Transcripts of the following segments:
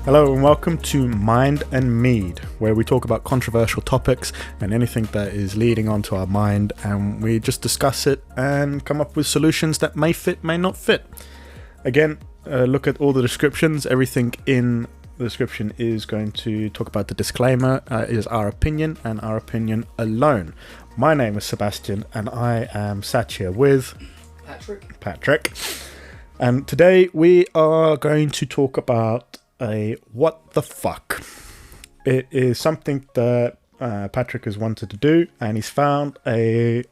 Hello and welcome to Mind and Mead, where we talk about controversial topics and anything that is leading onto our mind, and we just discuss it and come up with solutions that may fit, may not fit. Again, look at all the descriptions. Everything in the description is going to talk about the disclaimer, is our opinion and our opinion alone. My name is Sebastian and I am sat here with Patrick. And today we are going to talk about a what the fuck. It is something that Patrick has wanted to do, and he's found a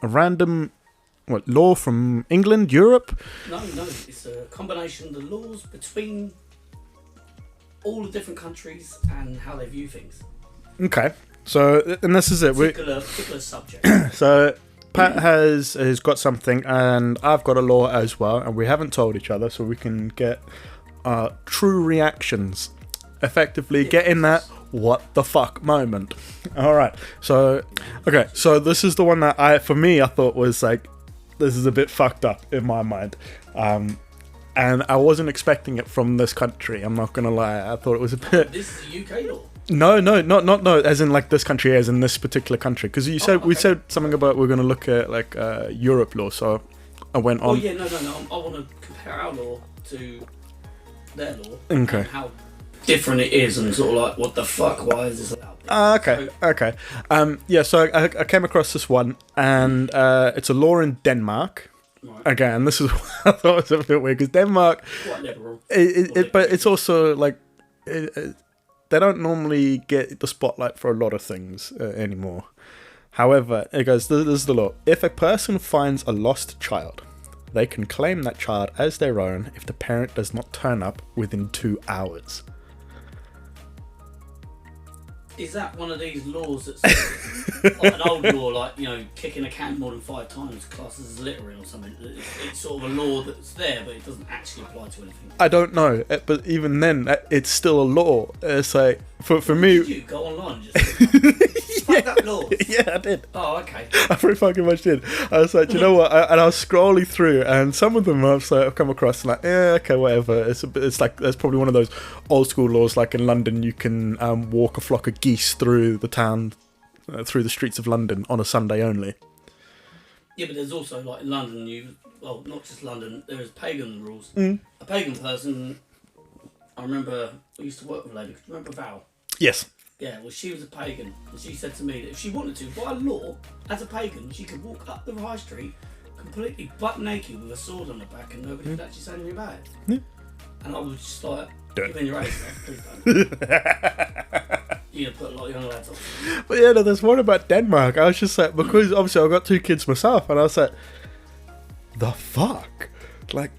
random law from England, Europe. No, it's a combination of the laws between all the different countries and how they view things. Okay, so and this is it. Particular subject. So Pat has got something, and I've got a law as well, and we haven't told each other, so we can get true reactions, effectively getting that what the fuck moment. All right, so this is the one that I thought was like, this is a bit fucked up in my mind, and I wasn't expecting it from this country. I'm not gonna lie, I thought it was a bit. This is a UK law. No, not as in like this country, as in this particular country, because you said we said something about we're gonna look at like Europe law, so I went on. Oh yeah, no. I want to compare our law to their law. Okay. And how different it is, and sort of like, what the fuck? Why is this allowed? Okay. So I came across this one, and it's a law in Denmark. Right. Again, this is what I thought was a bit weird, because Denmark, quite liberal. But it's also like they don't normally get the spotlight for a lot of things anymore. However, it goes, this is the law. If a person finds a lost child, they can claim that child as their own if the parent does not turn up within 2 hours. Is that one of these laws that's like an old law, like, you know, kicking a can more than 5 times classes as littering or something? It's sort of a law that's there, but it doesn't actually apply to anything. I don't know, but even then, it's still a law. It's like, for me. Did you go online and just find that law? Yeah, I did. Oh, okay. I pretty fucking much did. I was like, you know what? And I was scrolling through, and some of them I've come across, like, okay, whatever. It's like, there's probably one of those old school laws, like in London, you can walk a flock of geese through the town, through the streets of London on a Sunday only. Yeah, but there's also, like, in London, not just London, there is pagan rules. A pagan person, I remember, we used to work with a lady, do you remember Val? Yes. Yeah, well, she was a pagan, and she said to me that if she wanted to, by law, as a pagan, she could walk up the high street completely butt naked with a sword on her back, and nobody could actually say anything about it. Yeah. And I was just like, Don't. give in your age, please don't. You put a lot of young lads on. But yeah, no, there's one about Denmark. I was just like, because obviously I've got 2 kids myself, and I was like, the fuck? Like,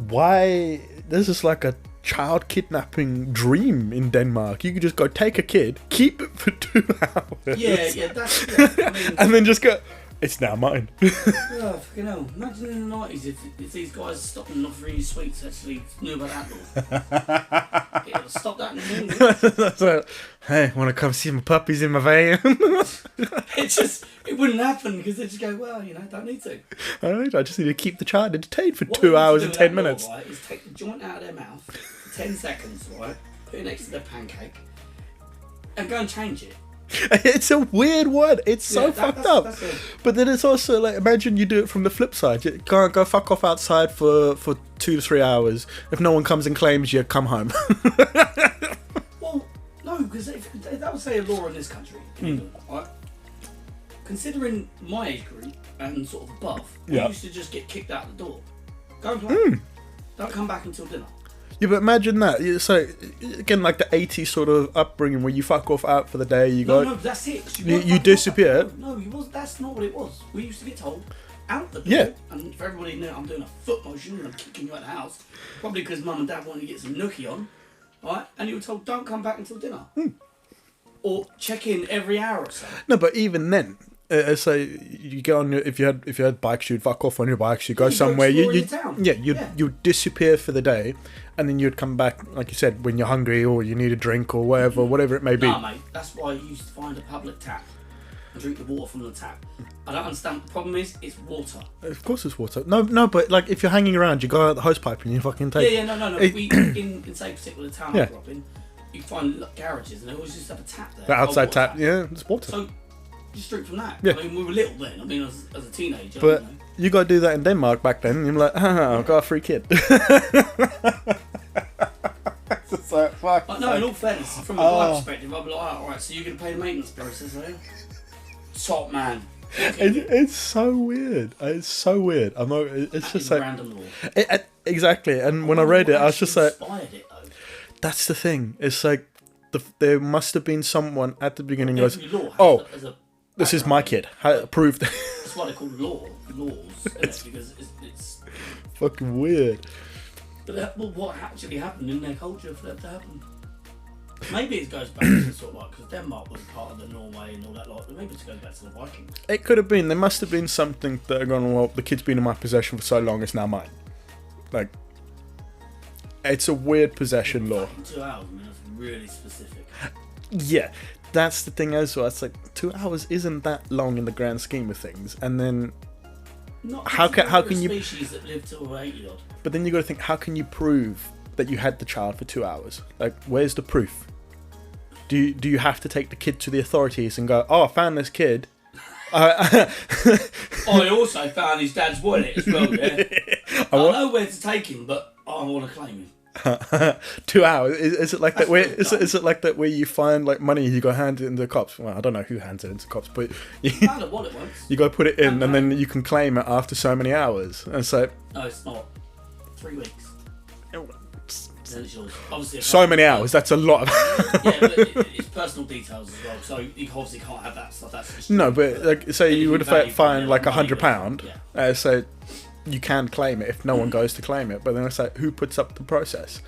why? This is like a child kidnapping dream in Denmark. You could just go take a kid, keep it for 2 hours. Yeah, that's. I mean, and then just go, it's now mine. Oh, fucking hell. Imagine in the 90s if these guys stopped and offering you sweets actually knew about that law. It'll stop that in the morning. So, hey, want to come see my puppies in my van? It wouldn't happen, because they just go, well, don't need to. Alright, I just need to keep the child entertained for 2 hours and 10 minutes. Law, right, is take the joint out of their mouth for 10 seconds, right? Put it next to their pancake and go and change it. It's a weird one. It's so fucked up. But then it's also like, imagine you do it from the flip side. You can't go fuck off outside for 2 to 3 hours. If no one comes and claims you, come home. Well, no, because that would say a law in this country, right? Considering my age group and sort of above, we used to just get kicked out the door. Go and play. Don't come back until dinner. Yeah, but imagine that. So, again, like the 80s sort of upbringing where you fuck off out for the day, you go... No, that's it. You disappear. No, that's not what it was. We used to get told, out the door, and if everybody knew I'm doing a foot motion and I'm kicking you out of the house, probably because mum and dad wanted to get some nookie on, right? And you were told, don't come back until dinner. Or check in every hour or so. No, but even then... so you go on if you had bikes, you'd fuck off on your bikes. You go somewhere. You'd disappear for the day, and then you'd come back, like you said, when you're hungry or you need a drink or whatever it may be. Nah, mate, that's why you used to find a public tap. and drink the water from the tap. I don't understand. The problem is, it's water. Of course it's water. No, but like if you're hanging around, you go out the hose pipe and you fucking take... No. We, in say particular town I grew up in, you find garages and they always just have a tap there. The outside tap, yeah, it's water. So, just drink from that. Yeah. I mean, we were little then. I mean, as a teenager. But you got to do that in Denmark back then, and you're like, I've got a free kid. It's like, fuck. No, in all fairness, from a guy perspective, I'd be like, alright, so you're going to pay the maintenance process, are you? Top man. It's so weird. It's so weird. I'm not. It's just like random law. Exactly. And when I read it, I was just like, inspired it, though. that's the thing. It's like there must have been someone at the beginning who goes, this is my kid. Approved. That's why they call laws, because it's fucking weird. But what actually happened in their culture for that to happen? Maybe it goes back to sort of like, because Denmark was part of the Norway and all that lot, but maybe it goes back to the Vikings. It could have been. There must have been something that had gone, well, the kid's been in my possession for so long, it's now mine. Like, it's a weird possession law. 2 hours, I mean, that's really specific. Yeah, that's the thing as well. It's like 2 hours isn't that long in the grand scheme of things, and then how can you species that live till 80 odd? But then you got to think, how can you prove that you had the child for 2 hours? Like, where's the proof? Do you have to take the kid to the authorities and go, oh, I found this kid. I also found his dad's wallet as well. Yeah, I know where to take him, but I want to claim him. 2 hours? Is it like that? Is it like that where you find like money, you go hand it into the cops? Well, I don't know who hands it into the cops, but I found a wallet once. You go put it in, and then you can claim it after so many hours. And so no, it's not. 3 weeks. Then it's yours. Obviously, so many hours. That's a lot of. Yeah, but it's personal details as well. So you obviously can't have that stuff. That's just no, but like say you would have fined like £100. Yeah. So you can claim it if no one goes to claim it. But then it's like, who puts up the process?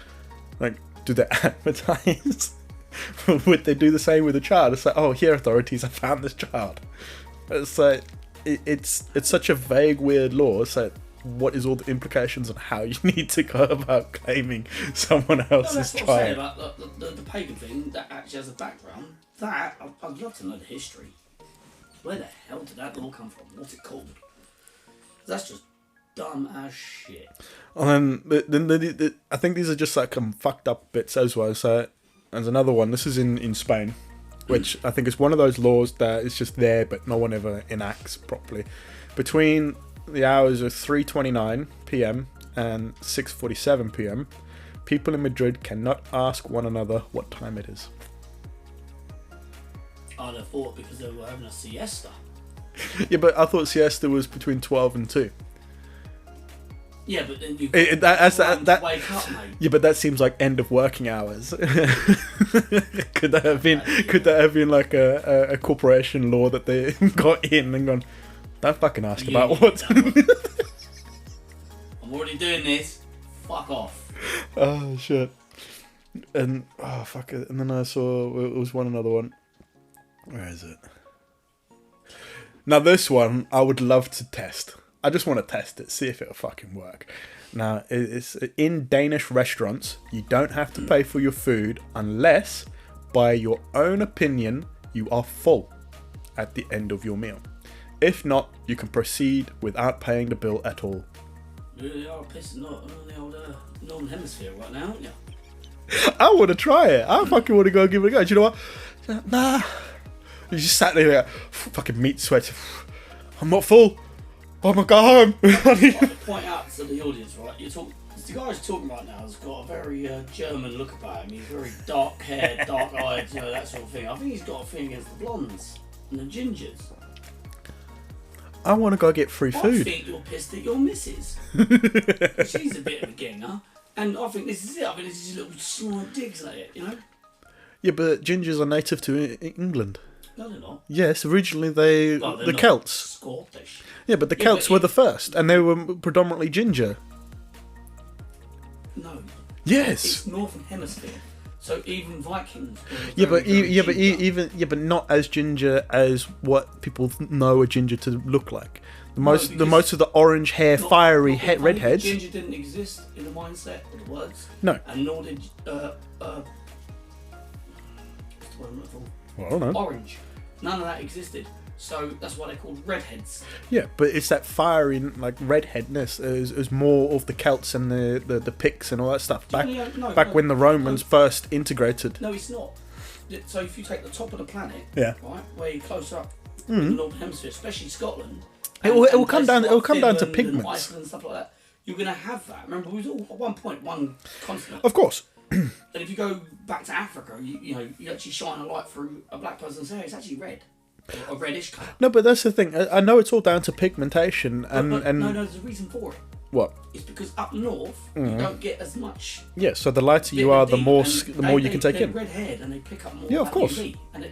Like, do they advertise? Would they do the same with a child? It's like, oh, here, authorities, I found this child. It's like it's such a vague, weird law. It's like, what is all the implications on how you need to go about claiming someone else's child? That's what I'm saying about the pagan thing that actually has a background. That I'd love to know the history. Where the hell did that law come from? What's it called? That's just dumb as shit. And then I think these are just like fucked up bits as well. So there's another one. This is in Spain, which I think is one of those laws that is just there, but no one ever enacts properly. Between the hours of 3:29 p.m. and 6:47 p.m, people in Madrid cannot ask one another what time it is. I'd have thought because they were having a siesta. Yeah, but I thought siesta was between 12 and 2. Yeah, but then you wake up, mate. Yeah, but that seems like end of working hours. Could that have been like a corporation law that they got in and gone, don't fucking ask about what. I'm already doing this. Fuck off. Oh shit. And fuck it. And then I saw it was another one. Where is it? Now this one I would love to test. I just want to test it, see if it'll fucking work. Now it's in Danish restaurants. You don't have to pay for your food unless, by your own opinion, you are full at the end of your meal. If not, you can proceed without paying the bill at all. You really are pissing on the old Northern Hemisphere right now, aren't you? I want to try it. I fucking want to go give it a go. Do you know what? Nah. You just sat there like, fucking meat sweat. I'm not full. I'm gonna go home. To point out to the audience, right? The guy who's talking right now has got a very German look about him. He's very dark haired, dark eyed, that sort of thing. I think he's got a thing against the blondes and the gingers. I want to go get free food. I think you're pissed at your missus. She's a bit of a ginger, and I think this is it. I think this is little slight digs at it, Yeah, but gingers are native to England. No, they're not. Yes, originally the Celts. Scottish. Yeah, but the Celts were the first, and they were predominantly ginger. No. Yes. It's Northern Hemisphere. So even Vikings. But not as ginger as what people know a ginger to look like. The most of the orange hair, fiery redheads. Ginger didn't exist in the mindset of the words. No. And nor did what's the word I'm looking for? Well, I don't know. Orange. None of that existed. So that's why they're called redheads. Yeah, but it's that fiery, like, redheadness is more of the Celts and the Picts and all that stuff. Back when the Romans first integrated. No, it's not. So if you take the top of the planet, yeah, right, where you're closer up in the Northern Hemisphere, especially Scotland, it will come down to pigments. Iceland and stuff like that. You're going to have that. Remember, we was all at one point one continent. Of course. And if you go back to Africa, you actually shine a light through a black person's hair. It's actually red, or a reddish colour. No, but that's the thing. I know it's all down to pigmentation, and no, there's a reason for it. What? It's because up north you don't get as much. Yeah, so the lighter you are, the more you can take in. They're red-haired and they pick up more. Yeah, of course. UV, and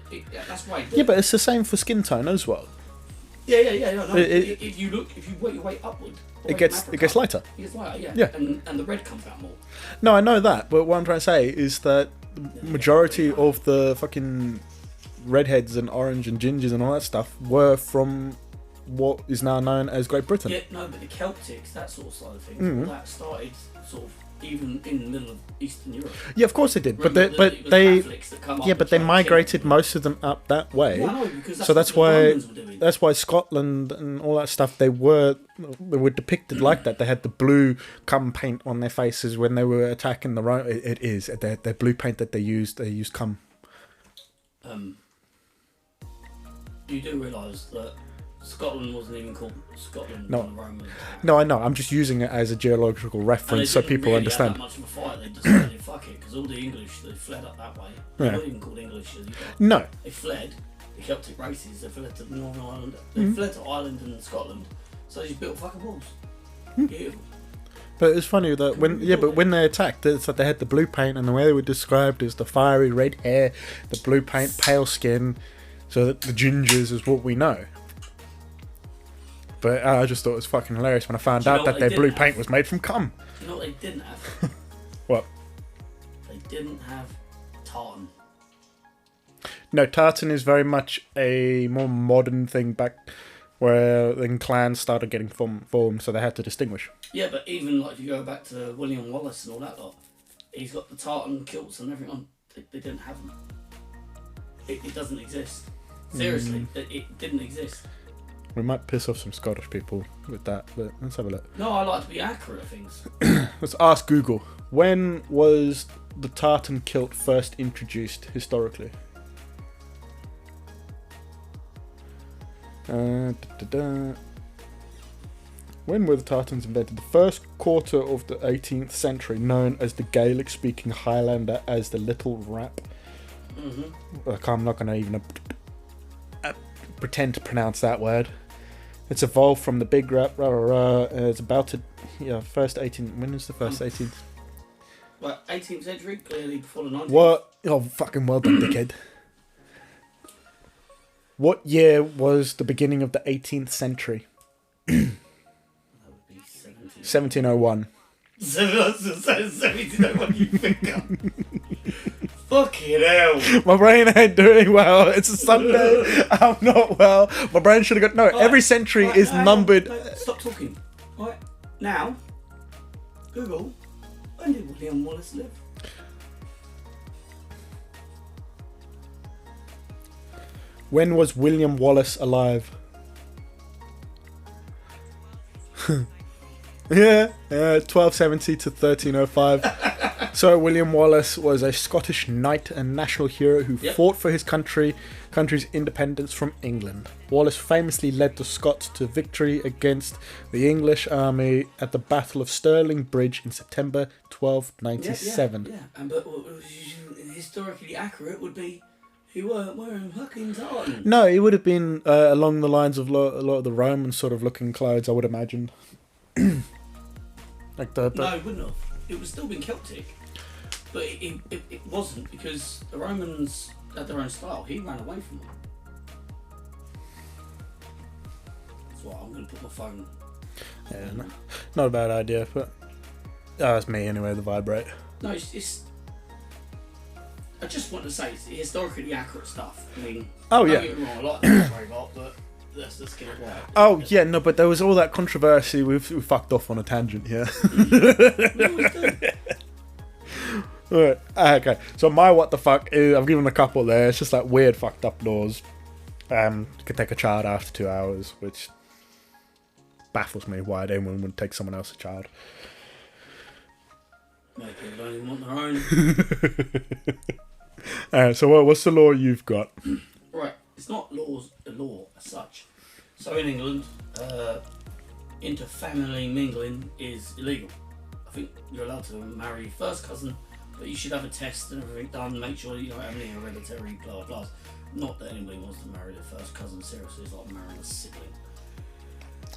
that's why. Yeah, but it's the same for skin tone as well. Yeah. No, if you work your way upward, it gets lighter. It gets lighter, yeah. And the red comes out more. No, I know that, but what I'm trying to say is that the majority of the fucking redheads and orange and gingers and all that stuff were from what is now known as Great Britain. Yeah, no, but the Celtics, that sort of side of things, all that started sort of even in the middle of Eastern Europe. Yeah, of course they did, but they migrated most of them up that way. Yeah, I know, because so that's why Scotland and all that stuff they were depicted like that. They had the blue cum paint on their faces when they were attacking the Rome. It is their blue paint that they used. They used cum. You do realise that Scotland wasn't even called Scotland. No, when the Romans. No, I know. I'm just using it as a geological reference so people really understand. Have that much of a fight. They decided fuck it because all the English they fled up that way. They weren't even called English. No, they fled. The Celtic races. They fled to Northern Ireland. They fled to Ireland and Scotland. So they just built fucking walls. Beautiful. But it's funny that when they attacked, it's like they had the blue paint, and the way they were described is the fiery red hair, the blue paint, pale skin, so that the gingers is what we know. But I just thought it was fucking hilarious when I found out that their blue paint was made from cum. Do you know what they didn't have? What? They didn't have tartan. No, tartan is very much a more modern thing back where then clans started getting formed, so they had to distinguish. Yeah, but even like if you go back to William Wallace and all that lot, he's got the tartan kilts and everything on. They didn't have them. It doesn't exist. Seriously, it didn't exist. We might piss off some Scottish people with that, but let's have a look. No, I like to be accurate at things. Let's ask Google. When was the tartan kilt first introduced historically? When were the tartans invented? The first quarter of the 18th century, known as the Gaelic-speaking Highlander as the Little Rap. I'm not going to even pretend to pronounce that word. It's evolved from the big rap. It's about to, first 18. When was the first 18th? Well, 18th century, clearly before the 19th. What? Oh, fucking well done, dickhead. What year was the beginning of the 18th century? That would be 1701. 1701, you think? Fucking hell. My brain ain't doing well. It's a Sunday. I'm not well. My brain should have got... No, every century is numbered... Stop talking. Right, now, Google, when did William Wallace live? When was William Wallace alive? 1270 to 1305. So William Wallace was a Scottish knight and national hero who fought for his country's independence from England. Wallace famously led the Scots to victory against the English army at the Battle of Stirling Bridge in September 1297. But historically accurate would be he weren't wearing fucking tartan. No, it would have been along the lines of a lot of the Roman sort of looking clothes, I would imagine. No, it wouldn't have. It would have still been Celtic. But it wasn't, because the Romans had their own style. He ran away from them. That's why I'm going to put my phone... Yeah, not a bad idea, but... that's me anyway, the vibrate. No, it's... I just want to say, it's historically accurate stuff. I mean... Oh, yeah. Don't get me wrong, I like that very lot, but... Let's get it right. Oh, yeah, no, but there was all that controversy. We fucked off on a tangent here. We always do. Right. Okay, so my what the fuck is, I've given a couple there. It's just like weird fucked up laws. You can take a child after 2 hours, which baffles me why anyone would take someone else's child. Maybe people don't even want their own. So what's the law you've got? Right, it's not a law as such. So in England, interfamily mingling is illegal. I think you're allowed to marry your first cousin, but you should have a test and everything done, make sure you don't have any hereditary blah blah. Not that anybody wants to marry their first cousin, seriously, it's like marrying a sibling.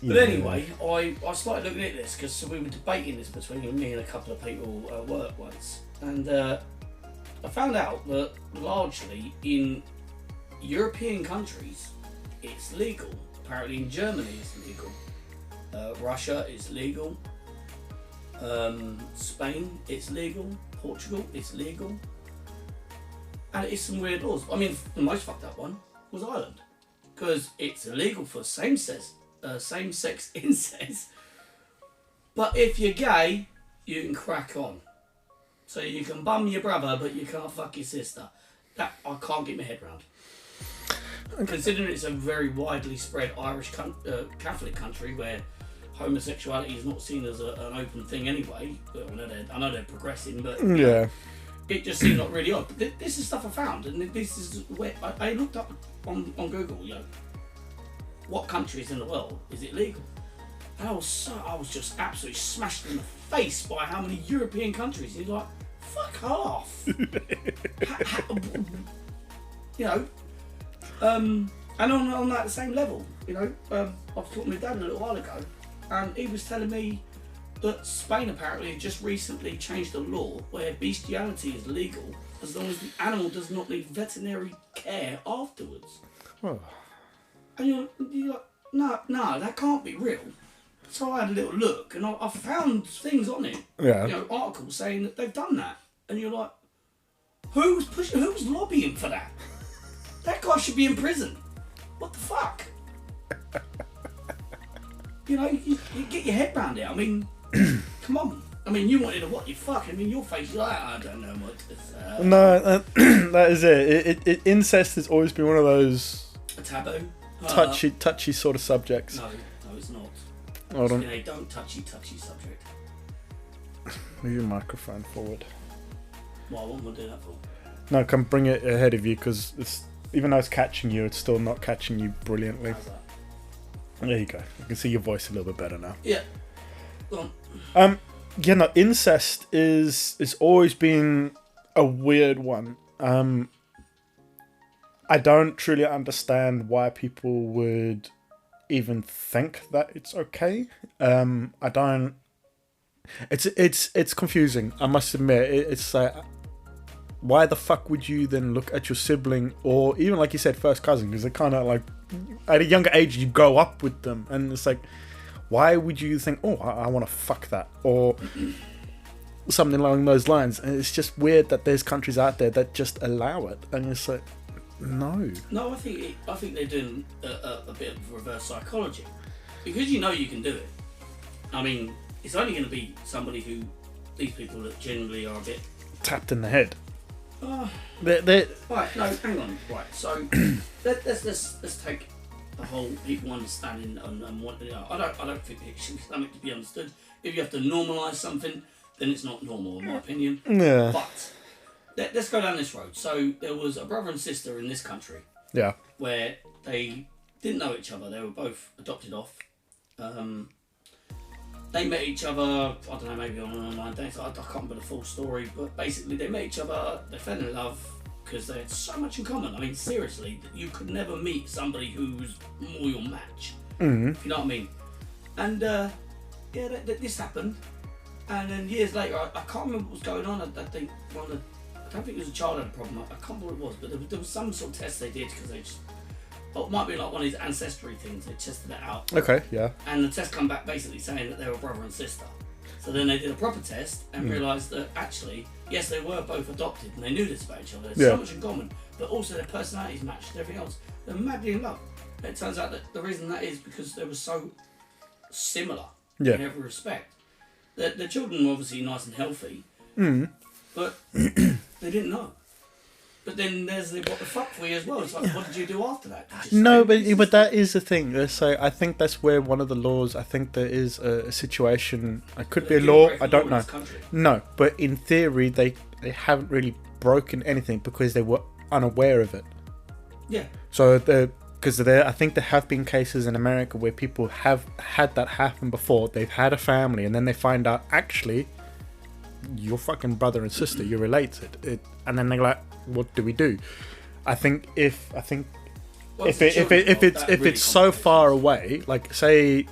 But anyway, I started looking at this because we were debating this between me and a couple of people at work once, and I found out that largely in European countries it's legal. Apparently in Germany it's legal, Russia it's legal, Spain it's legal, Portugal it's legal, and it's some weird laws. I mean, the most fucked up one was Ireland, because it's illegal for same-sex incest, but if you're gay you can crack on. So you can bum your brother but you can't fuck your sister. That I can't get my head around. Considering it's a very widely spread Irish Catholic country where homosexuality is not seen as an open thing anyway. I know they're progressing, but yeah, it just seemed like really odd. But this is stuff I found, and this is where I looked up on Google, what countries in the world is it legal? And I was just absolutely smashed in the face by how many European countries. You're like, fuck off. And on that same level, I was talking to my dad a little while ago, and he was telling me that Spain apparently just recently changed the law where bestiality is legal as long as the animal does not need veterinary care afterwards. Oh. And you're like, no, that can't be real. So I had a little look, and I found things on it. Yeah. Articles saying that they've done that, and you're like, who's lobbying for that? That guy should be in prison. What the fuck? You get your head round it. I mean, come on. I mean, you wanted to what? You fuck. I mean, your face, you're like, I don't know what to say. No, that is it. Incest has always been one of those a taboo, touchy sort of subjects. No, it's not. Hold on. Don't touchy subject. Move your microphone forward. Well, what am I doing that for? No, come bring it ahead of you, because it's, even though it's catching you, it's still not catching you brilliantly. How's that? There you go. I can see your voice a little bit better now. Yeah. Go on. Incest is always been a weird one. I don't truly understand why people would even think that it's okay. I don't. It's confusing. I must admit. It's like, why the fuck would you then look at your sibling, or even like you said, first cousin? Because they're kind of like, at a younger age you grow up with them, and it's like, why would you think, oh, I want to fuck that, or something along those lines? And it's just weird that there's countries out there that just allow it, and it's like, no. No, I think they're doing a bit of reverse psychology, because you can do it. I mean, it's only going to be somebody who, these people that generally are a bit tapped in the head. Right, no, hang on. Right, so let's take the whole people understanding and what I don't think it should be something to be understood. If you have to normalise something, then it's not normal, in my opinion. Yeah. But let's go down this road. So there was a brother and sister in this country. Yeah. Where they didn't know each other. They were both adopted off. They met each other, I don't know, maybe on an online date. I can't remember the full story, but basically they met each other, they fell in love because they had so much in common. I mean, seriously, you could never meet somebody who's more your match. Mm-hmm. If you know what I mean. And this happened, and then years later, I can't remember what was going on. I don't think it was a child had a problem. I can't remember what it was, but there was some sort of test they did because they just. It might be like one of these ancestry things. They tested it out. Okay, yeah. And the test come back basically saying that they were brother and sister. So then they did a proper test and realised that actually, yes, they were both adopted and they knew this about each other. There's so much in common, but also their personalities matched and everything else. They're madly in love. It turns out that the reason that is because they were so similar in every respect. The children were obviously nice and healthy, but they didn't know. But then there's the what the fuck for you as well. It's like, what did you do after that? No, but that is the thing. So I think that's where one of the laws. I think there is a situation. It could be a law. I don't know. No, but in theory, they haven't really broken anything because they were unaware of it. Yeah. So because I think there have been cases in America where people have had that happen before. They've had a family, and then they find out actually, your fucking brother and sister, you're related. And then they're like, what do we do? I think if it's so far away, like say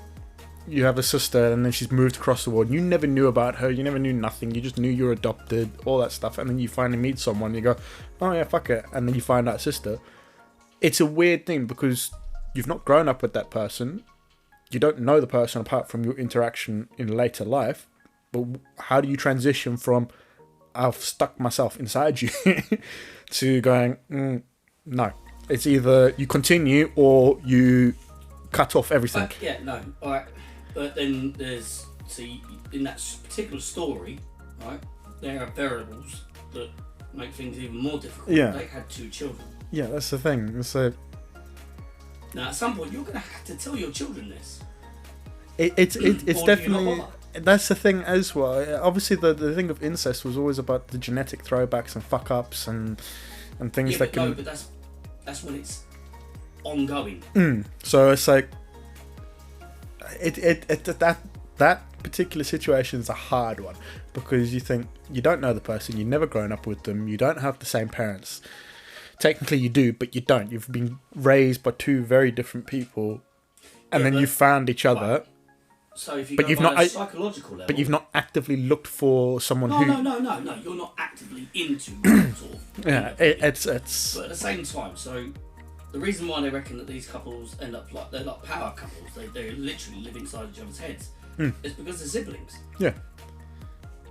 you have a sister and then she's moved across the world, you never knew about her, you never knew nothing, you just knew you're adopted, all that stuff, and then you finally meet someone, you go, oh yeah, fuck it, and then you find out sister. It's a weird thing because you've not grown up with that person, you don't know the person apart from your interaction in later life, but how do you transition from I've stuck myself inside you to going, no. It's either you continue or you cut off everything. No. All right. But then there's, see, in that particular story, right, there are variables that make things even more difficult. Yeah. They had 2 children. Yeah, that's the thing. So now, at some point, you're going to have to tell your children this. It's definitely... That's the thing as well. Obviously, the thing of incest was always about the genetic throwbacks and fuck ups and things that can. No, but that's when it's ongoing. So it's like that particular situation is a hard one because you think you don't know the person, you've never grown up with them, you don't have the same parents. Technically, you do, but you don't. You've been raised by 2 very different people, and then you found each other. Right. So if you go by a psychological level, but you've not actively looked for someone No, you're not actively into sort of. Yeah, it's. But at the same time, so the reason why they reckon that these couples end up like they're like power couples, they literally live inside each other's heads, is because they're siblings. Yeah.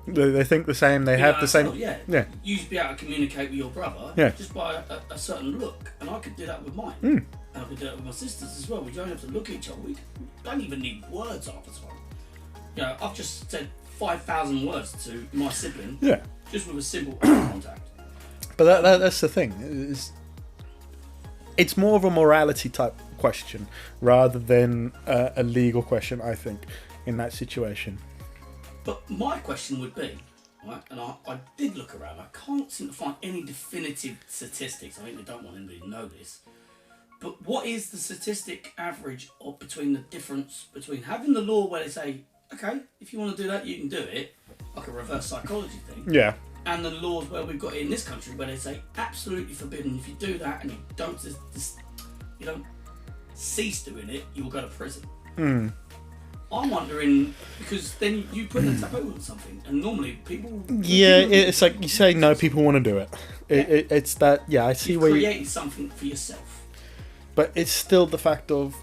They think the same. They have the same. Yeah. You used to be able to communicate with your brother just by a certain look, and I could do that with mine. And I could do that with my sisters as well. We don't have to look at each other. We don't even need words half the time. You know, I've just said 5,000 words to my sibling. Yeah. Just with a simple eye contact. But that's the thing. It's more of a morality type question rather than a legal question, I think, in that situation. But my question would be, right, and I did look around, I can't seem to find any definitive statistics. I think they don't want anybody to know this. But what is the statistic average between the difference between having the law where they say, okay, if you want to do that, you can do it, like a reverse psychology thing. Yeah. And the laws where we've got it in this country where they say absolutely forbidden. If you do that and you don't cease doing it, you will go to prison. I'm wondering, because then you put a taboo on something, and normally people... Yeah, it's like you say no, people want to do it. It's that, yeah, I see where you... created something for yourself. But it's still the fact of...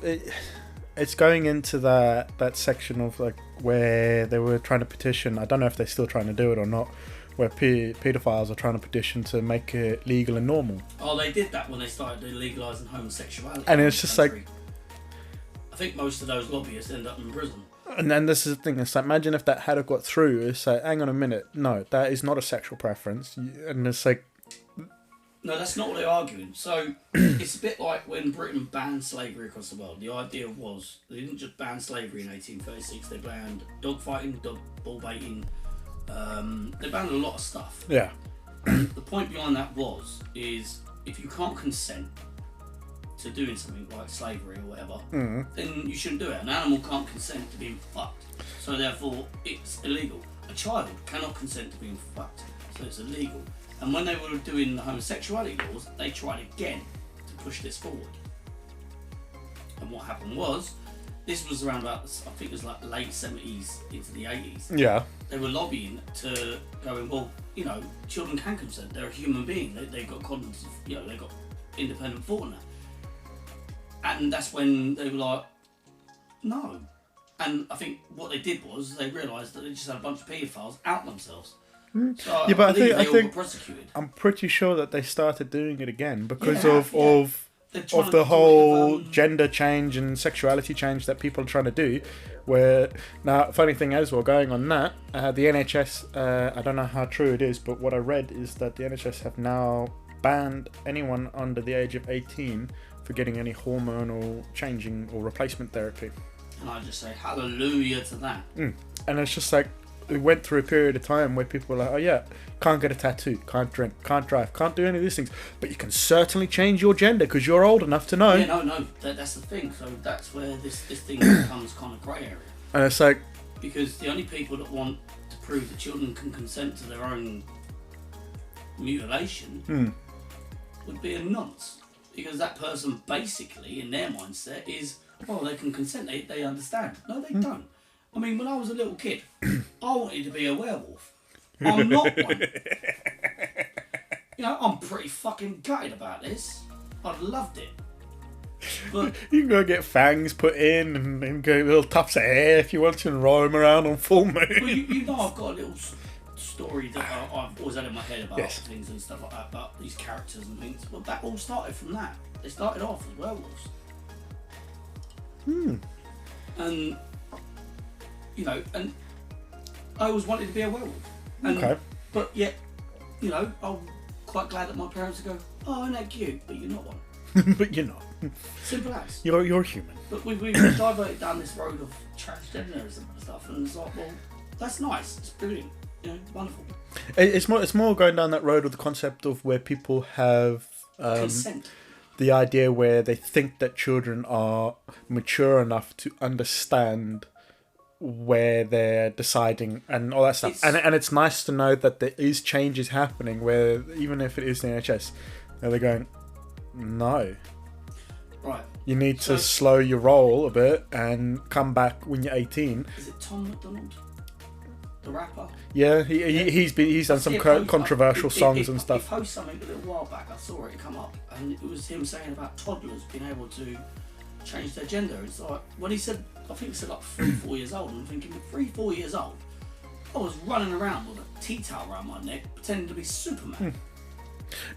It's going into that section of like where they were trying to petition, I don't know if they're still trying to do it or not, where paedophiles are trying to petition to make it legal and normal. Oh, they did that when they started legalising homosexuality. And it's just like... I think most of those lobbyists end up in prison. And then this is the thing, it's like, imagine if that had got through, it's like, hang on a minute, no, that is not a sexual preference. And it's like... No, that's not what they're arguing. So, it's a bit like when Britain banned slavery across the world. The idea was, they didn't just ban slavery in 1836, they banned dog fighting, bull baiting, they banned a lot of stuff. Yeah. And the point behind that is if you can't consent to doing something like slavery or whatever, then you shouldn't do it. An animal can't consent to being fucked, so therefore it's illegal. A child cannot consent to being fucked, so it's illegal. And when they were doing the homosexuality laws, they tried again to push this forward. And what happened was, this was around about, I think it was like late 70s into the 80s. Yeah. They were lobbying to go, well, you know, children can consent. They're a human being. They've got cognitive, you know, they've got independent thought and that. And that's when they were like, no. And I think what they did was they realised that they just had a bunch of paedophiles out themselves. So yeah, but I think prosecuted. I'm pretty sure that they started doing it again because of the whole gender change and sexuality change that people are trying to do. Where now, funny thing as well, going on that, the NHS, I don't know how true it is, but what I read is that the NHS have now banned anyone under the age of 18 for getting any hormonal changing or replacement therapy. And I just say hallelujah to that. And it's just like, we went through a period of time where people were like, oh yeah, can't get a tattoo, can't drink, can't drive, can't do any of these things, but you can certainly change your gender because you're old enough to know. Yeah, no, that's the thing. So that's where this thing becomes kind of grey area. And it's like, because the only people that want to prove that children can consent to their own mutilation would be a nonce. Because that person basically, in their mindset, is, well, they can consent, they understand. No, they don't. I mean, when I was a little kid, I wanted to be a werewolf. I'm not one. You know, I'm pretty fucking gutted about this. I'd loved it. But you can go get fangs put in and go little tufts of hair if you want to and roam around on full moon. Well, you know, I've got a little story that I've always had in my head about things and stuff like that, about these characters and things. Well, that all started from that. They started off as werewolves. And, you know, and I always wanted to be a werewolf. And, but yet, you know, I'm quite glad that my parents would go, oh, isn't that cute? But you're not one. But you're not. Simple as. You're human. But we've diverted down this road of transgenderism and stuff, and it's like, well, that's nice. It's brilliant. You know, wonderful. It's more going down that road of the concept of where people have consent. The idea where they think that children are mature enough to understand where they're deciding and all that stuff. And it's nice to know that there is changes happening where, even if it is the NHS, they're going, no. Right. You need to slow your roll a bit and come back when you're 18. Is it Tom McDonald? The rapper? Yeah, he's done some controversial songs and stuff. He posted something a little while back, I saw it come up, and it was him saying about toddlers being able to change their gender. It's like, when he said, I think he said like 3-4 years old, and I'm thinking, 3-4 years old? I was running around with a tea towel around my neck, pretending to be Superman.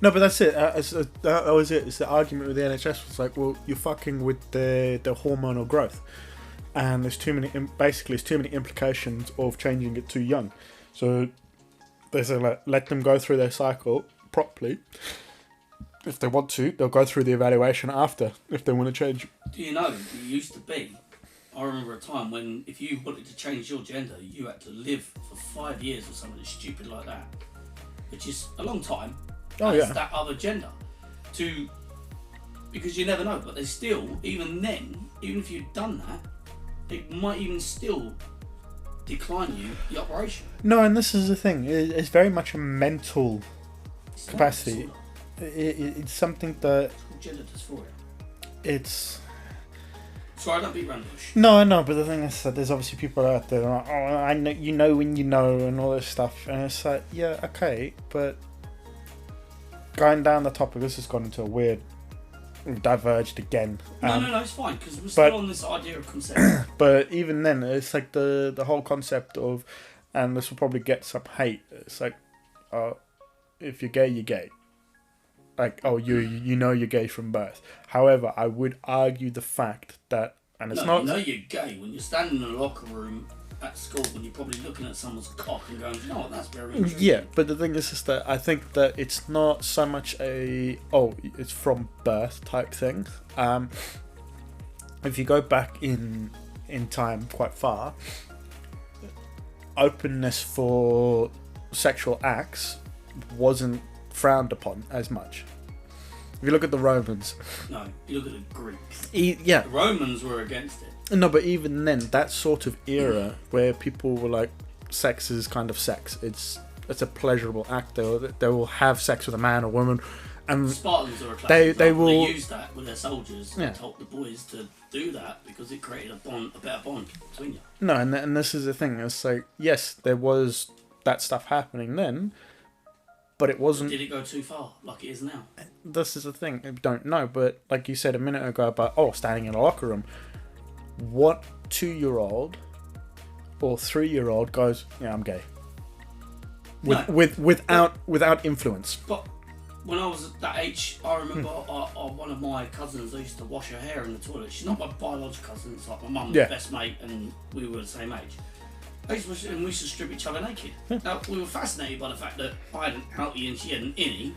No, but that's it. That was it. It's the argument with the NHS was like, well, you're fucking with the hormonal growth. And there's too many implications of changing it too young. So they say, like, let them go through their cycle properly. If they want to, they'll go through the evaluation after, if they want to change. Do you know, it used to be, I remember a time when if you wanted to change your gender, you had to live for 5 years or something stupid like that. Which is a long time. As that other gender. Because you never know, but they still, even then, even if you'd done that, it might even still decline you the operation. No, and this is the thing. It's very much a mental capacity. It's something that... It's called gender dysphoria. It's... Sorry, I don't beat around the bush. No, I know, but the thing is that there's obviously people out there that are like, oh, I know, you know when you know, and all this stuff. And it's like, yeah, okay, but... Going down the topic, this has gone into a weird... We've diverged again. No, it's fine, because we're still on this idea of consent. But even then, it's like the whole concept of, and this will probably get some hate, it's like, if you're gay, you're gay. Like, oh, you know you're gay from birth. However, I would argue the fact that, and it's not... You know you're gay when you're standing in a locker room at school when you're probably looking at someone's cock and going, you know what, that's very interesting. Yeah, but the thing is that I think that it's not so much it's from birth type thing. If you go back in time quite far, openness for sexual acts wasn't frowned upon as much. If you look at the Romans... No, you look at the Greeks. The Romans were against it. No, but even then, that sort of era where people were like, sex is kind of sex. It's a pleasurable act. They will have sex with a man or woman, and Spartans are a classic they will use that with their soldiers. They told the boys to do that because it created a better bond between you. No, and this is the thing. It's like, yes, there was that stuff happening then, but it wasn't... Did it go too far like it is now? This is the thing. I don't know, but like you said a minute ago about, standing in a locker room, what 2-year-old or 3-year-old goes, yeah, I'm gay? Without influence. But when I was at that age, I remember one of my cousins, I used to wash her hair in the toilet. She's not my biological cousin, it's like my mum's best mate, and we were the same age. And we used to strip each other naked. Now, we were fascinated by the fact that I had an outie and she had an innie.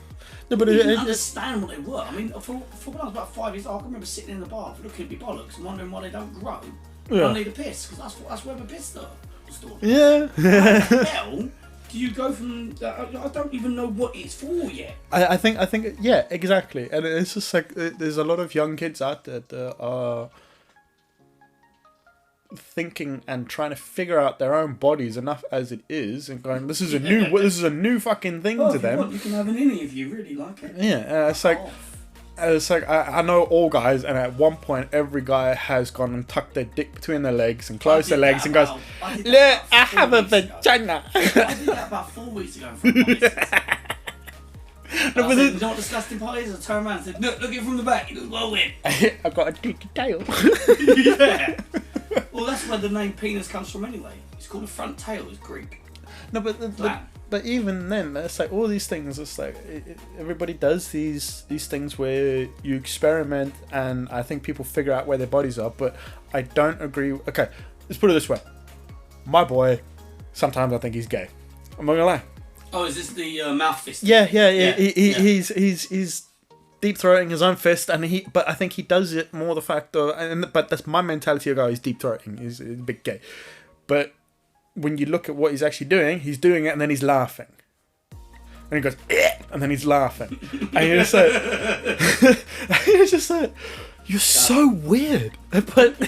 No, but we didn't understand what they were. I mean, for when I was about 5 years old, I can remember sitting in the bath looking at me bollocks and wondering why they don't grow. Yeah. I need a piss, because that's where the piss was stored. Yeah. How the hell do you go from... I don't even know what it's for yet. I think, yeah, exactly. And it's just like, there's a lot of young kids out there that are thinking and trying to figure out their own bodies enough as it is, and going, this is a new fucking thing to them. You can have an innie if you really like it. Yeah, it's like I know all guys, and at one point every guy has gone and tucked their dick between their legs and closed their legs and goes, look, I have a vagina. I did that about 4 weeks ago. No, I said, you know what disgusting part is? I turned around and said, look at it from the back. It looks well weird. I've got a dicky tail. Yeah. Well, that's where the name penis comes from anyway. It's called a front tail. It's Greek. No, but even then, it's like all these things. It's like everybody does these things where you experiment, and I think people figure out where their bodies are. But I don't agree. Okay, let's put it this way. My boy, sometimes I think he's gay. I'm not gonna lie. Oh, is this the mouth fist? Yeah. He's deep throating his own fist, but I think he does it more the fact of, but that's my mentality of guy. He's deep throating. He's a bit gay, but when you look at what he's actually doing, he's doing it and then he's laughing, and he goes, eh! And then he's laughing, and you're just like, you're so weird, but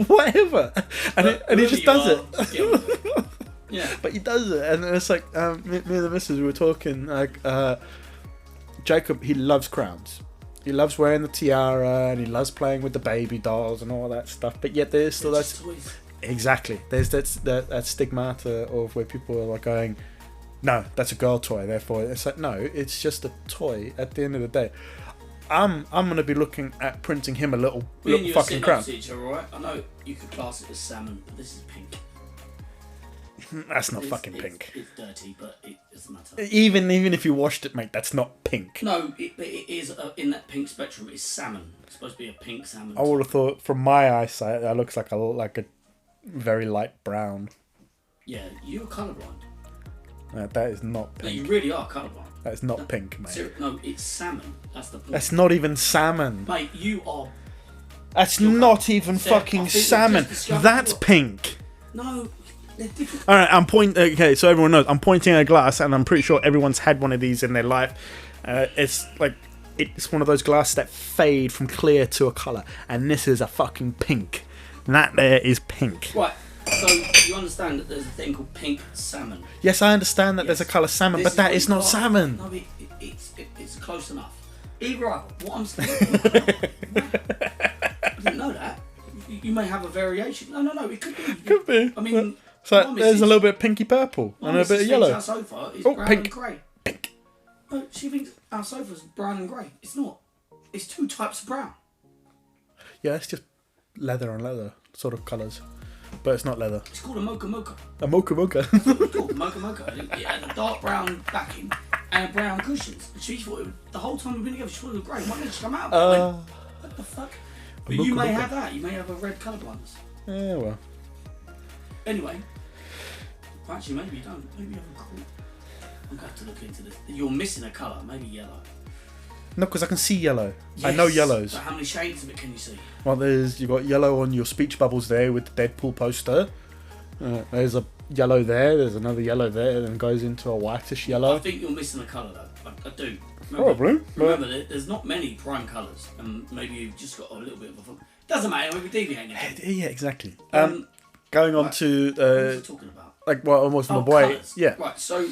whatever, and he just does it. Yeah, but he does it, and it's like me and the missus, we were talking like. Jacob, he loves crowns. He loves wearing the tiara, and he loves playing with the baby dolls and all that stuff. But yet there's still that. Exactly. There's that stigmata of where people are like going, no, that's a girl toy. Therefore, it's like, no, it's just a toy. At the end of the day, I'm gonna be looking at printing him a little fucking crown. Right? I know you could class it as salmon, but this is pink. That's not fucking pink. It's dirty, but it doesn't matter. Even if you washed it, mate, that's not pink. No, it is in that pink spectrum. It's salmon. It's supposed to be a pink salmon. I would have thought, from my eyesight, that looks like a very light brown. Yeah, you're colourblind. That is not pink. No, you really are colourblind. That is not pink, mate. No, it's salmon. That's the point. That's not even salmon. Mate, you are... That's not even fucking salmon. That's pink. No... All right, okay, so everyone knows I'm pointing at a glass, and I'm pretty sure everyone's had one of these in their life. It's one of those glasses that fade from clear to a colour, and this is a fucking pink. And that there is pink. Right. So you understand that there's a thing called pink salmon. Yes, I understand that there's a colour salmon, but that is not salmon. No, it's close enough. Either way, what I'm saying. I didn't know that. You may have a variation. No, it could be. Could be. I mean. So there's a little bit of pinky purple and a bit of yellow. Our sofa is brown pink. and grey. Pink. But she thinks our sofa's brown and grey. It's not. It's two types of brown. Yeah, it's just leather and leather sort of colours. But it's not leather. It's called a mocha mocha. A mocha mocha. It's called mocha mocha. It had a dark brown backing and brown cushions. And she thought the whole time we've been together, she thought it was grey. Why didn't it just come out? What the fuck? But you may have that. You may have a red colour blindness. Yeah, well. Anyway, actually, maybe you don't. Maybe you have a cool. I'm going to have to look into this. You're missing a colour, maybe yellow. No, because I can see yellow. Yes, I know yellows. But how many shades of it can you see? Well, you've got yellow on your speech bubbles there with the Deadpool poster. There's a yellow there. There's another yellow there, and goes into a whitish yellow. I think you're missing a colour though. I do. Probably. Remember, there's not many prime colours, and maybe you've just got a little bit of a. Doesn't matter. Maybe deviating. Yeah, exactly. Going on to what was I talking about? Like, well, almost my boy. Colours. Yeah. Right. So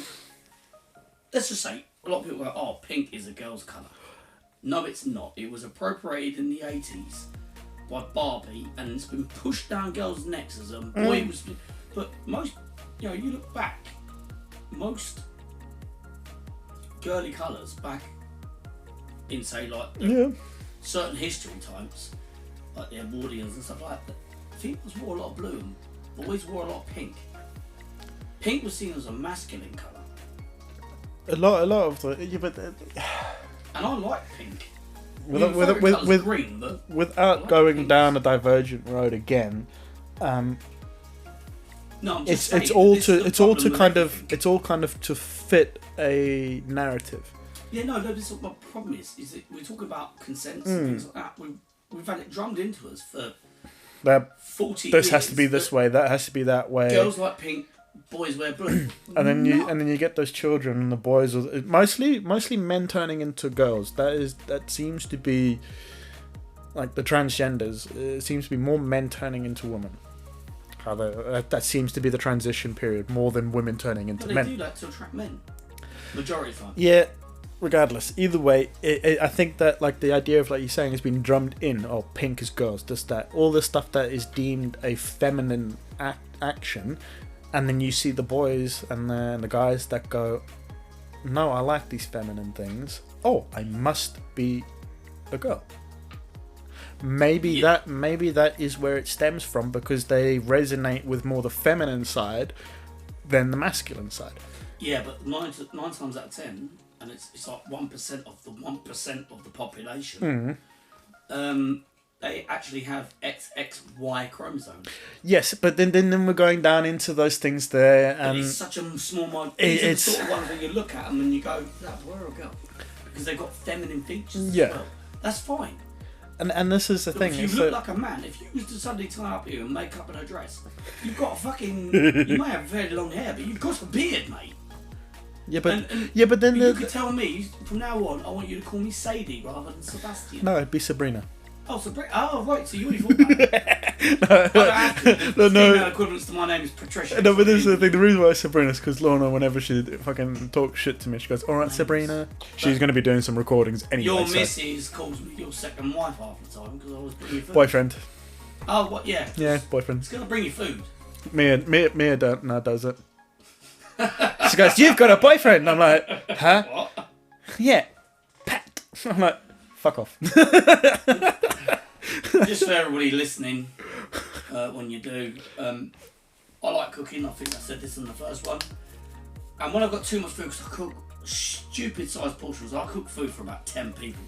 let's just say a lot of people go, "Oh, pink is a girl's colour." No, it's not. It was appropriated in the 80s by Barbie, and it's been pushed down girls' necks as a boy was. But most, you look back, most girly colours back in, say, like certain history times, like the Edwardians and stuff like that, females wore a lot of blue and boys wore a lot of pink. Pink was seen as a masculine colour. A lot of the but. And I like pink. With green, but without going down a divergent road again, No, I'm just it's saying, all this to is the it's all to problem kind with of everything. it's all kind of to fit a narrative. Yeah, no, this is what my problem is that we're talking about consent and things like that. We've had it drummed into us for That 40 this years. has to be this way, that has to be that way. Girls like pink, boys wear blue. And then you get those children and the boys are mostly men turning into girls. That seems to be like the transgenders. It seems to be more men turning into women. That seems to be the transition period more than women turning into But they men. do that to attract men. Majority of the time. Yeah, regardless. Either way, I think that like the idea of like you're saying has been drummed in. Oh, pink is girls. This that all the stuff that is deemed a feminine action, and then you see the boys and the guys that go, no, I like these feminine things. Oh, I must be a girl. Maybe that is where it stems from, because they resonate with more the feminine side than the masculine side. Yeah, but nine times out of 10, and it's like 1% of the 1% of the population, they actually have XXY chromosomes. Yes, but then we're going down into those things there, and it's such a small mind. It's the sort of ones where you look at them and you go, "Is that a boy or a girl?" Because they've got feminine features. Yeah. As well. That's fine. and this is the But thing. if you it's look that- like a man, if you was to suddenly tie up here and make up in a dress, you've got a fucking. You may have very long hair, but you've got a beard, mate. yeah, but And yeah, but then you could tell me from now on, I want you to call me Sadie rather than Sebastian. no, it'd be Sabrina. Oh, Sabrina. Oh, right. So you already thought that. I don't have to. The female equivalence to my name is Patricia. No, but this is the thing. The reason why Sabrina is because Lorna, whenever she fucking talks shit to me, she goes, "All right, Nice. Sabrina." She's going to be doing some recordings anyway. Your so- missus calls me your second wife half the time because I was bringing you food. boyfriend. Oh, what? Yeah. Yeah, boyfriend. It's gonna bring you food. Mia does it. She goes, "You've got a boyfriend." And I'm like, "Huh?" What? Yeah. Pat. I'm like, "Fuck off." Just for everybody listening, when you do, I like cooking. I think I said this in the first one. And when I've got too much food, because I cook stupid sized portions, I cook food for about 10 people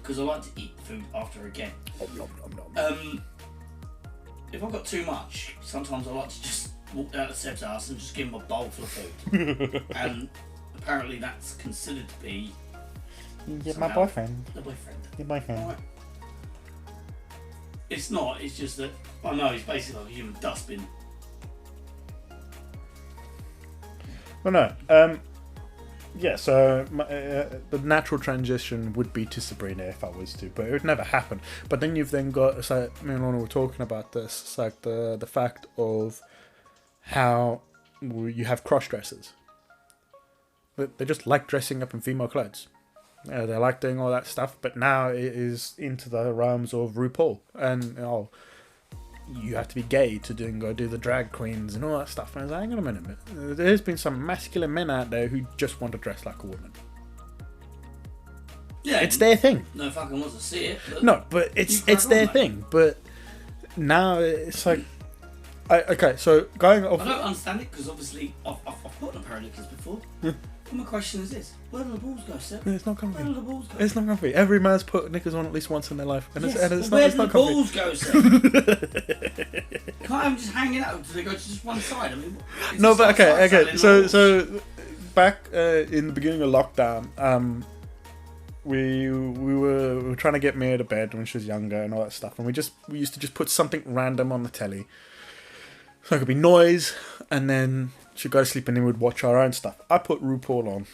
because I like to eat food after again. If I've got too much, sometimes I like to just walk down to Seb's house and just give him a bowl full of food. And apparently that's considered to be You're my somehow boyfriend. the boyfriend. You're my boyfriend. Alright. It's not, it's just that I know he's basically like a human dustbin. Well, no. Yeah, so the natural transition would be to Sabrina if I was to, but it would never happen. But then you've then got, it's like me and Lorna were talking about this, it's like the fact of how you have cross-dressers. They just like dressing up in female clothes. They like doing all that stuff, but now it is into the realms of RuPaul. And, you have to be gay to go do the drag queens and all that stuff. And I was like, hang on a minute. There's been some masculine men out there who just want to dress like a woman. Yeah, It's their thing. no fucking wants to see it. But No, but it's crack on, their mate. thing. But now it's like, okay, so going off. I don't understand it because obviously I've put on a pair of knickers before. But my question is this: where do the balls go, Seb? It's not Where do comfy. the balls go? It's not comfy. Every man's put knickers on at least once in their life, and Yes, it's but not. where It's do the not comfy. balls go, Seb? Can't have them just hanging out. Do they go to just one side? I mean, it's No, just but like okay. side selling So back in the beginning of lockdown, we were trying to get Mia to bed when she was younger and all that stuff, and we used to just put something random on the telly. So it could be noise, and then she'd go to sleep, and then we'd watch our own stuff. I put RuPaul on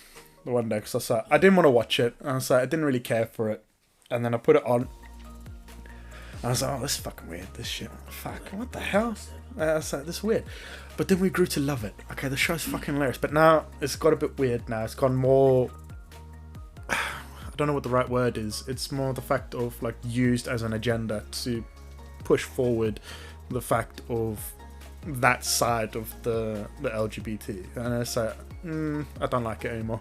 the one day because I didn't want to watch it, and I was like, I didn't really care for it, and then I put it on. I was like, oh, this is fucking weird, this shit. Fuck, what the hell? I was like, this is weird. But then we grew to love it. Okay, the show's fucking hilarious. But now, it's got a bit weird now. It's gone more... I don't know what the right word is. It's more the fact of, like, used as an agenda to push forward the fact of that side of the LGBT. And it's like, I don't like it anymore.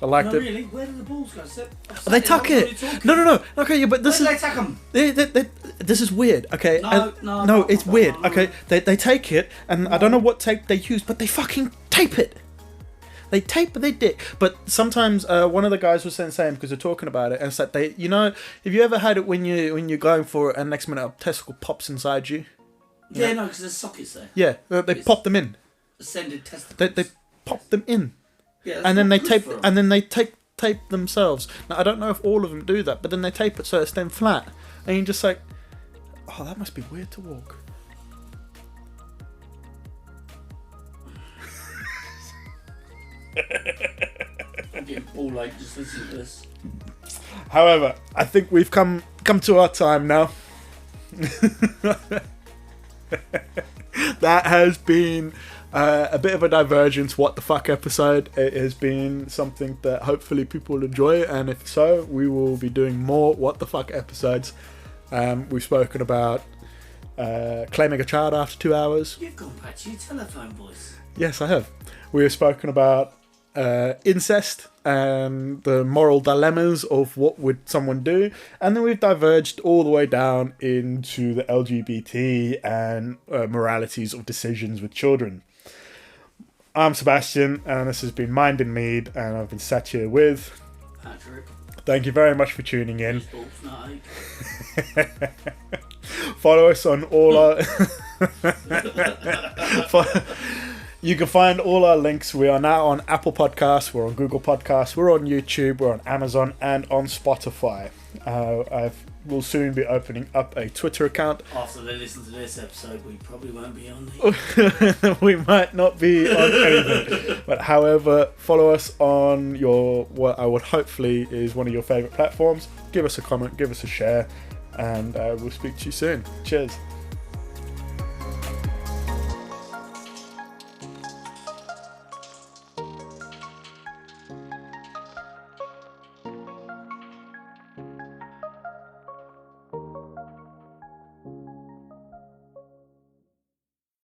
I liked No, it. really? Where do the balls go, Seb? They tuck it. No. Okay, yeah, but this Where do is... they tuck them? This is weird, okay? No, It's weird, okay? They take it, and I don't know what tape they use, but they fucking tape it. They tape their dick. But sometimes one of the guys was saying because they're talking about it, and it's like have you ever had it when you're going for it, and next minute a testicle pops inside you? Yeah, no, because there's sockets there. Yeah, they pop them in. Ascended testicles. They pop them in. Yeah, And then they tape themselves. Now I don't know if all of them do that, but then they tape it so it's then flat, and you're just like, oh, that must be weird to walk. I'm getting ball ache just listening to this. However, I think we've come to our time now. That has been a bit of a divergence what the fuck episode. It has been something that hopefully people will enjoy, and if so, we will be doing more what the fuck episodes. We've spoken about claiming a child after 2 hours. You've gone back to your telephone voice. Yes, I have. We have spoken about incest and the moral dilemmas of what would someone do, and then we've diverged all the way down into the LGBT and moralities of decisions with children. I'm Sebastian, and this has been Mind and Mead, and I've been sat here with Patrick. Thank you very much for tuning in. Night. Follow us on all our you can find all our links. We are now on Apple Podcasts, we're on Google Podcasts, we're on YouTube, we're on Amazon, and on Spotify. We'll soon be opening up a Twitter account. After they listen to this episode, we probably won't be on the... We might not be on anything. But however, follow us on what I would hopefully is one of your favourite platforms. Give us a comment, give us a share, and we'll speak to you soon. Cheers.